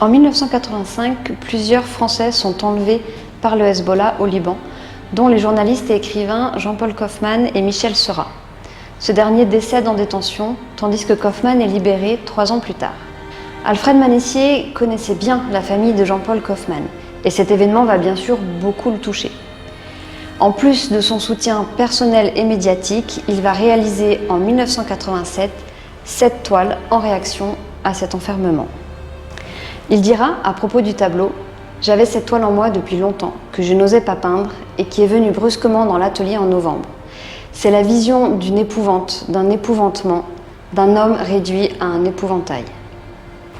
En 1985, plusieurs Français sont enlevés par le Hezbollah au Liban, dont les journalistes et écrivains Jean-Paul Kaufmann et Michel Seurat. Ce dernier décède en détention, tandis que Kaufmann est libéré 3 ans plus tard. Alfred Manessier connaissait bien la famille de Jean-Paul Kaufmann, et cet événement va bien sûr beaucoup le toucher. En plus de son soutien personnel et médiatique, il va réaliser en 1987 7 toiles en réaction à cet enfermement. Il dira à propos du tableau: « J'avais cette toile en moi depuis longtemps, que je n'osais pas peindre et qui est venue brusquement dans l'atelier en novembre. C'est la vision d'une épouvante, d'un épouvantement, d'un homme réduit à un épouvantail. »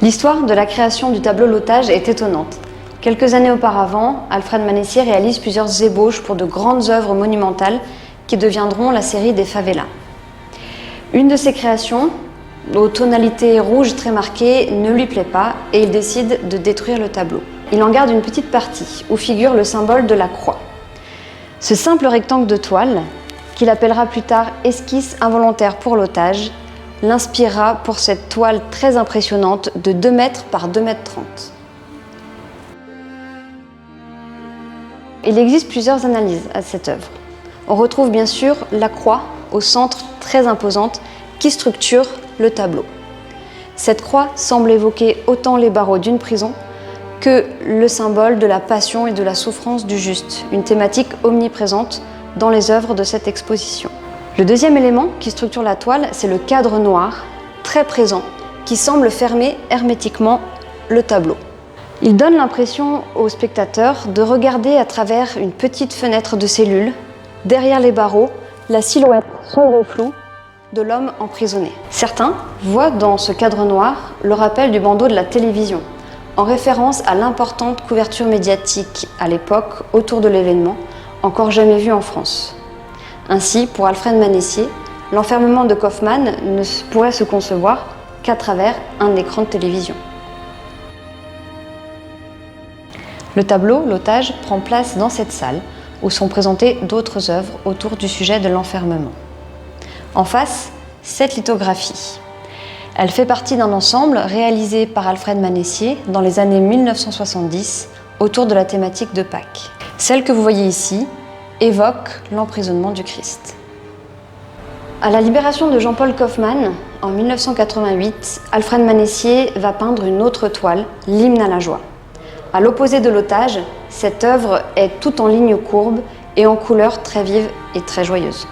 L'histoire de la création du tableau L'Otage est étonnante. Quelques années auparavant, Alfred Manessier réalise plusieurs ébauches pour de grandes œuvres monumentales qui deviendront la série des favelas. Une de ses créations, aux tonalités rouges très marquées, ne lui plaît pas et il décide de détruire le tableau. Il en garde une petite partie où figure le symbole de la croix. Ce simple rectangle de toile, qu'il appellera plus tard « esquisse involontaire pour l'otage », l'inspirera pour cette toile très impressionnante de 2 mètres par 2 mètres 30. Il existe plusieurs analyses à cette œuvre. On retrouve bien sûr la croix au centre très imposante qui structure le tableau. Cette croix semble évoquer autant les barreaux d'une prison que le symbole de la passion et de la souffrance du juste, une thématique omniprésente dans les œuvres de cette exposition. Le deuxième élément qui structure la toile, c'est le cadre noir, très présent, qui semble fermer hermétiquement le tableau. Il donne l'impression aux spectateurs de regarder à travers une petite fenêtre de cellule, derrière les barreaux, la silhouette sombre et floue de l'homme emprisonné. Certains voient dans ce cadre noir le rappel du bandeau de la télévision, en référence à l'importante couverture médiatique à l'époque autour de l'événement, encore jamais vu en France. Ainsi, pour Alfred Manessier, l'enfermement de Kaufmann ne pourrait se concevoir qu'à travers un écran de télévision. Le tableau, L'Otage, prend place dans cette salle où sont présentées d'autres œuvres autour du sujet de l'enfermement. En face, cette lithographie. Elle fait partie d'un ensemble réalisé par Alfred Manessier dans les années 1970 autour de la thématique de Pâques. Celle que vous voyez ici évoque l'emprisonnement du Christ. À la libération de Jean-Paul Kaufmann, en 1988, Alfred Manessier va peindre une autre toile, L'Hymne à la joie. À l'opposé de L'Otage, cette œuvre est toute en lignes courbes et en couleurs très vives et très joyeuses.